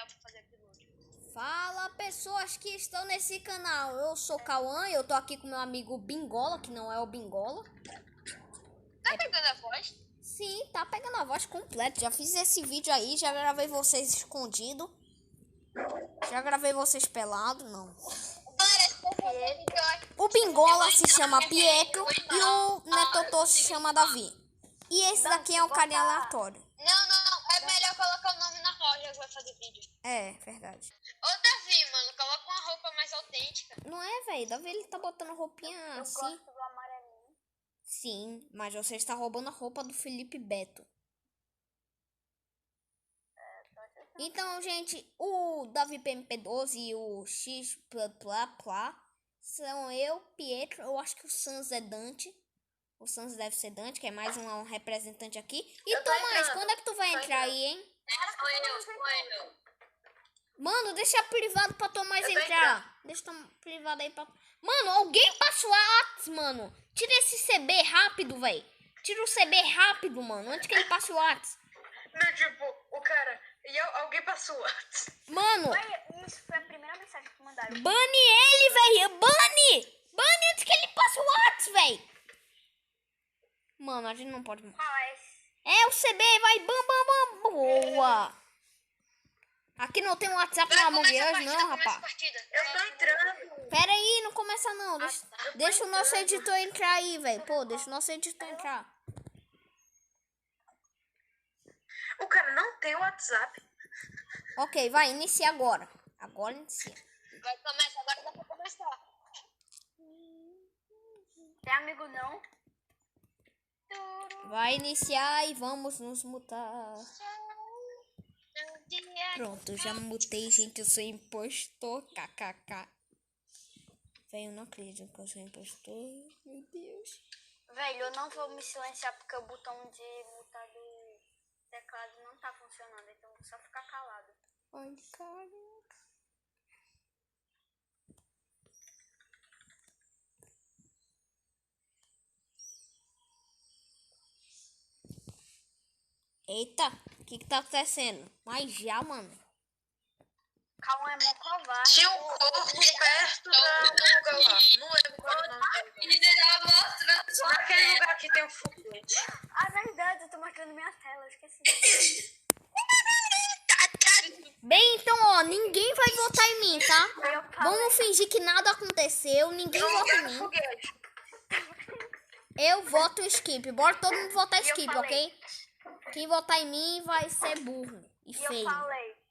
tutorial pra fazer upload. Fala, pessoas que estão nesse canal. Eu sou o Cauã e eu tô aqui com meu amigo Bingola, que não é o Bingola. Tá pegando a voz? Sim, tá pegando a voz completa. Já fiz esse vídeo aí, já gravei vocês escondido. Já gravei vocês pelado, não. O Bingola se chama Pietro e o Netotô se chama Davi. E esse daqui é um carinha aleatório. Não, é melhor colocar o nome na roja que vai fazer vídeo. É, verdade. Ô Davi, mano, coloca uma roupa mais autêntica. Não é, velho? Davi, ele tá botando roupinha assim. Gosto do amarelinho. Sim, mas você está roubando a roupa do Felipe Beto. Então, gente, o Davi PMP12 e o X são eu, Pietro. Eu acho que o Sans é Dante. O Sans deve ser Dante, que é mais um representante aqui. E Tomás, quando é que tu vai entrar aí, hein? Sou eu. Mano, deixa privado pra Tomás entrar. Deixa privado aí pra... Mano, alguém passa o Whats, mano. Tira esse CB rápido, velho. Tira o CB rápido, mano, antes que ele passe o Whats. Não, tipo, o cara... E alguém passou o WhatsApp. Mano, Isso foi a primeira mensagem que mandaram. bane ele, velho. Bane! Bane antes que ele passe o Whats, velho. Mano, a gente não pode... Mas... É o CB, vai. Bam, bam, bam. Boa. Aqui não tem um WhatsApp na Among Us, não, rapaz. Eu tô entrando. Pera aí, não começa não. Deixa o nosso editor entrar aí, velho. Pô, deixa o nosso editor entrar. O cara não tem WhatsApp. Ok, vai, inicia agora. Agora inicia. Vai começar, agora dá pra começar. Tem amigo não? Vai iniciar e vamos nos mutar. Pronto, já mutei, gente. Eu sou impostor. KKK. Velho, eu não acredito que eu sou impostor. Meu Deus. Velho, eu não vou me silenciar porque o botão de mutar do teclado não tá funcionando. Então eu vou só ficar calado. Ai, caraca. Eita, o que tá acontecendo? Mas já, mano. Calma, é mó covarde. Tinha um corpo perto do lugar lá. Não lembro qual é o nome. Naquele lugar que tem um foguete. Ah, verdade, eu tô mostrando minha tela, eu esqueci. Bem, então, ó, ninguém vai votar em mim, tá? Eu falei. Vamos fingir que nada aconteceu. Ninguém No vota em lugar do mim. foguete. Eu voto skip. Bora todo mundo votar E eu skip, falei. ok? Quem votar em mim vai ser burro e E eu feio. falei.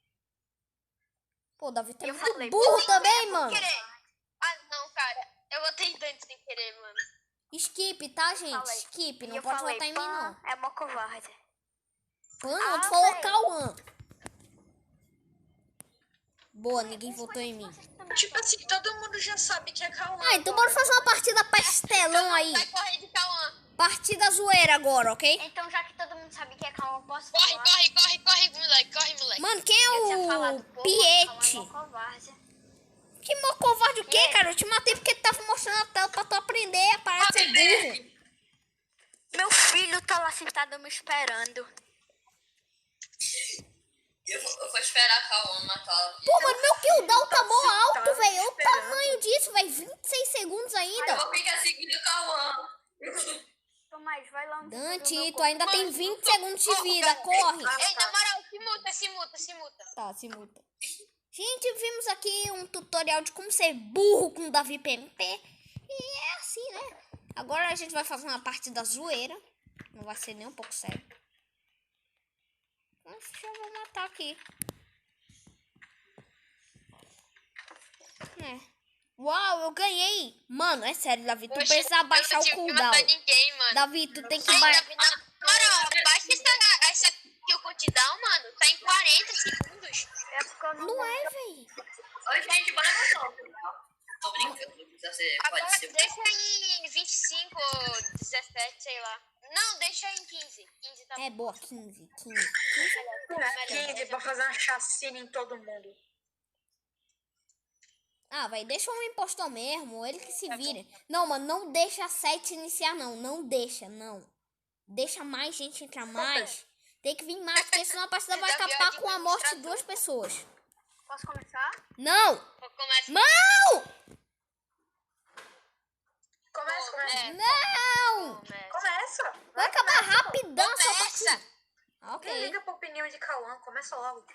Pô, Davi tá Eu muito falei, burro também, mano. Querer. Ah, não, cara. Eu botei Dante sem querer, mano. Skip, tá, gente? Falei. Skip, E não eu pode falei, votar em mim, pã, não. é mó covarde. Mano, tu Ah, falou véi. Cauã. Boa, ninguém votou em mim. Tipo assim, todo mundo já sabe que é Cauã. Ah, então bora fazer uma partida pastelão aí. Vai correr de Cauã. Partida zoeira agora, ok? Então, já que todo mundo sabe que é calma, eu posso Corre, falar. corre, moleque. Mano, quem é Eu tinha falado, o pô, Piete? calma, é mó covarde. Que mó covarde o quê, É. cara? Eu te matei porque tu tava mostrando a tela pra tu aprender a parar de ser burro. Meu filho tá lá sentado me esperando. Eu vou esperar a Cauã matar. Pô, mano, meu cooldown tá mó alto, Tá velho. Olha o esperando. tamanho disso, velho. 26 segundos Eu ainda. vou ficar seguindo o Cauã. Tomás, vai lá no Dante, tu ainda tem 20 segundos de vida. Corre. Ei, na moral, se muta. Tá, se muta. Gente, vimos aqui um tutorial de como ser burro com o Davi PMP. E é assim, né? Agora a gente vai fazer uma partida zoeira. Não vai ser nem um pouco sério. Mas já vou matar aqui. Uau, eu ganhei. Mano, é sério, Davi. Tu precisa baixar o cooldown. Ninguém, mano. Davi, tu tem que Ei, baixar. Davi, na moral, baixa essa que eu cooldown, mano. Tá em 40 segundos. É porque eu não... Não é, véi. Oi, gente, bora no top. Tô brincando, não precisa ser. Agora Pode ser. deixa em 25 ou 17, sei lá. Não, deixa em 15. 15 tá É boa, 15. 15 15 pra fazer uma chacina em todo mundo. Ah, vai, deixa um impostor mesmo, ele que se vire. Não, mano, não deixa a 7 iniciar, não. Não deixa, não. Deixa mais gente entrar mais. Tem que vir mais, porque senão a partida vai acabar com a morte de 2 pessoas. Posso começar? Não! Começa. Não! Começa. Não! Começa. Vai acabar rapidão essa Começa. partida. Nem Ok. liga pra opinião de Cauã. Começa logo.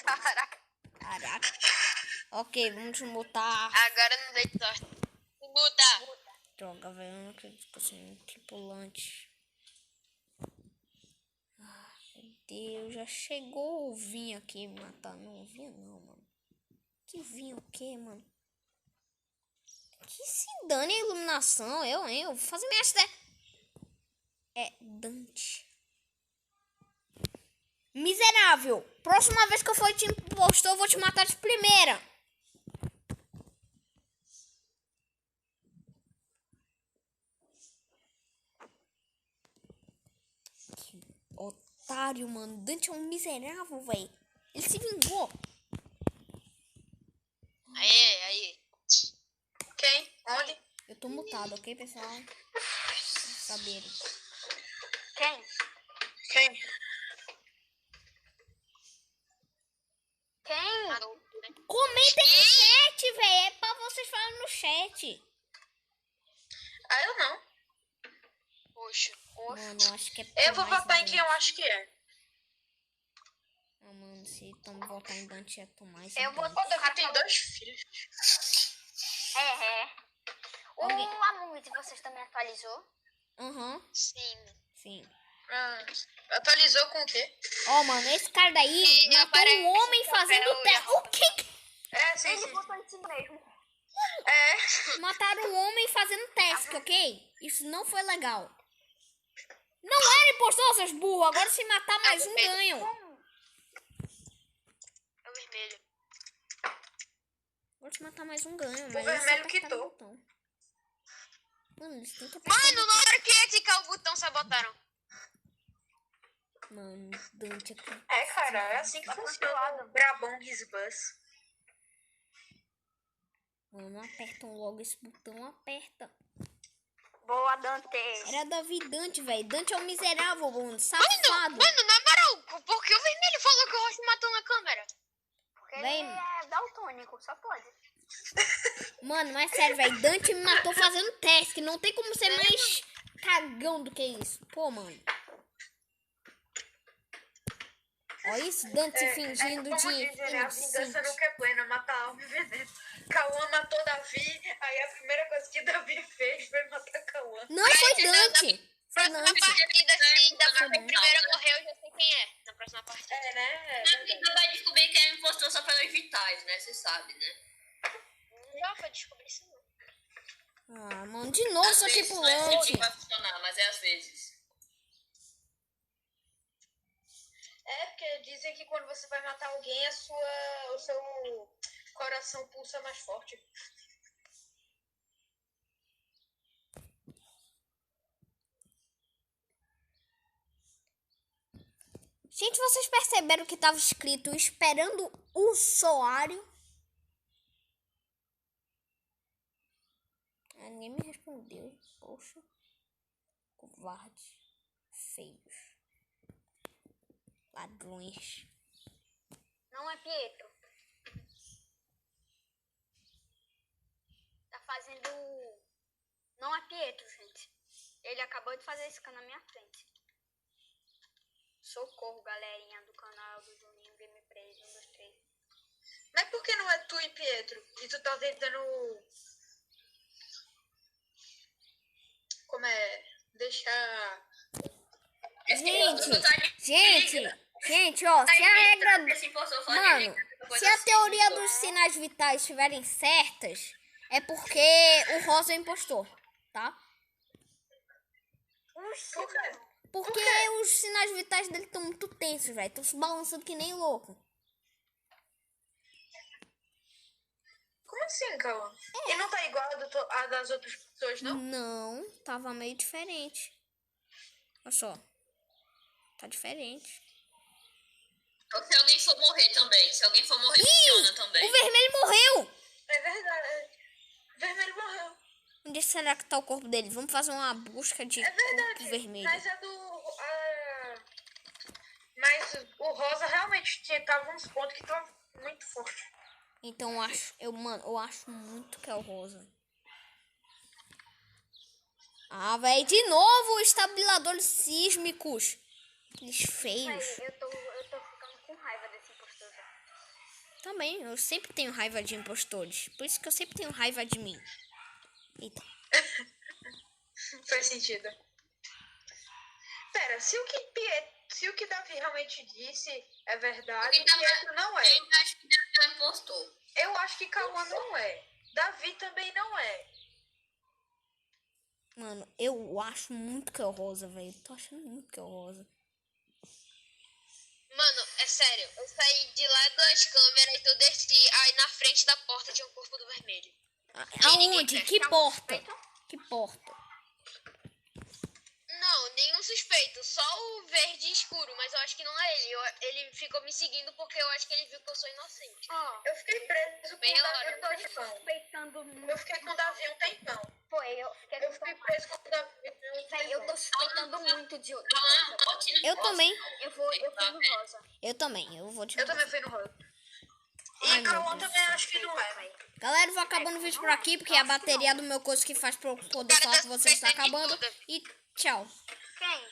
Caraca. Caraca. Ok, vamos mutar. Agora não dei sorte. Muda. Droga, velho. Eu não acredito que eu sou um tripulante. Ah, meu Deus. Já chegou o vinho aqui me matar. Não, vinho não, mano. Que vinho o quê, mano? Que se dane a iluminação. Eu vou fazer minha cidade. É Dante. Miserável. Próxima vez que eu for te impostor, eu vou te matar de primeira. Que otário, mano. Dante é um miserável, velho. Ele se vingou. Aí. Quem? Onde? Eu tô mutado, ok, pessoal? Saberem. Quem? Quem? Quem? Comenta aí no chat, velho. É pra vocês falarem no chat. Ah, eu não. Poxa. Mano, eu acho que é Eu vou mais votar em quem eu Dante. acho que é. Ah, mano, se Tom votar em Dante é Tomás. Eu vou- O Davi tem 2 filhos. É. O Alguém- Among Us vocês também atualizou? Aham, Sim. sim. Atualizou com o quê? Ó, mano, esse cara daí E matou aparece um homem o fazendo papel e teste. a O que? É, sim, Ele sim. botou em si mesmo. É. Mataram um homem fazendo teste, ok? Isso não foi legal. Não era impostor, seus burros. Agora se matar mais um, ganham. É o vermelho. Agora se matar mais um, ganham. O Mas vermelho eles apertaram quitou. o botão. Mano, eles têm que apertar Mano, o na botão. hora que ia clicar o botão, sabotaram. Mano, Dante aqui. É, cara, é assim que funciona o Brabongs Bus. Mano, apertam logo esse botão, aperta. Boa, Dante. Era Davi Dante, velho. Dante é um miserável, mano. Safado. Mano, na moral, por que o vermelho falou que o Roche matou na câmera? Porque Vem. ele é daltônico, só pode. Mano, mas sério, velho. Dante me matou fazendo teste. Não tem como ser mais cagão do que isso. Pô, mano. Olha isso, Dante se fingindo como de dizem, né? A vingança inocente. nunca é plena, mata a alma e veneno. Cauã matou Davi, aí a primeira coisa que Davi fez foi matar Cauã. Não, foi Dante. Foi Na Dante. partida, se Davi Não, foi o primeiro a morrer, eu já sei quem é. Na próxima partida. É, né? É Na verdade. vida vai descobrir quem é impostor só pelos vitais, né? Você sabe, né? Não dá pra descobrir isso, não. Ah, mano, de novo Às sou vezes não é tripulante. sempre que vai funcionar, mas é às vezes. É, porque dizem que quando você vai matar alguém, o seu coração pulsa mais forte. Gente, vocês perceberam que tava escrito esperando o usuário? Ah, ninguém me respondeu. Poxa. Covarde. Feios. Ladrões. Não é Pietro. Tá fazendo... Não é Pietro, gente. Ele acabou de fazer isso na minha frente. Socorro, galerinha do canal do Juninho Gameplay 1, 2, 3. Mas por que não é tu e Pietro? E tu tá tentando... Como é? Deixar... Gente, ó, se a regra... Esse impostor só Mano, liga depois se a assim, teoria impostor. dos sinais vitais estiverem certas, é porque o Rosa é impostor, tá? Por quê? Porque os sinais vitais dele estão muito tensos, velho. Estão se balançando que nem louco. Como assim, Cauã? E não tá igual a das outras pessoas, não? Não, tava meio diferente. Olha só. Tá diferente. Ou se alguém for morrer também. Se alguém for morrer, funciona também. O vermelho morreu! É verdade. Vermelho morreu. Onde será que tá o corpo dele? Vamos fazer uma busca de É verdade. corpo vermelho. Mas mas o Rosa realmente tava uns pontos que estavam muito fortes. Então mano, eu acho muito que é o rosa. Ah, velho, de novo estabilizadores sísmicos. Eles feios. Véi, eu tô ficando com raiva desse impostor já. Também, eu sempre tenho raiva de impostores. Por isso que eu sempre tenho raiva de mim. Eita. Faz sentido. Pera, se o que Davi realmente disse é verdade, Pietro não é. Eu acho que deve ter um impostor. Eu acho que Cauã não é. Davi também não é. Mano, eu acho muito que é o rosa, velho. Tô achando muito que é o rosa. Mano, é sério. Eu saí de lá das câmeras e eu desci. Aí na frente da porta tinha um corpo do vermelho. Aonde? Que porta? Que porta? Não, nenhum suspeito. Só o verde escuro. Mas eu acho que não é ele. Ele ficou me seguindo porque eu acho que ele viu que eu sou inocente. Ó, Eu fiquei preso com Bem o Davi hora. um tempão. suspeitando muito. Eu fiquei com o Davi um tempão. Foi, eu fiquei Eu fiquei preso com o Davi um Véi, eu tô tempão. suspeitando muito de rosa. Vote no Eu rosa. também. Eu fui no rosa. Eu também. Eu vou te Eu também fui no rosa. Ai, E meu Cauã Deus também acho que não é. Galera, eu vou acabando o vídeo por aqui, porque a bateria do meu coisa que faz pra eu poder falar com vocês tá acabando. E tchau. Quem?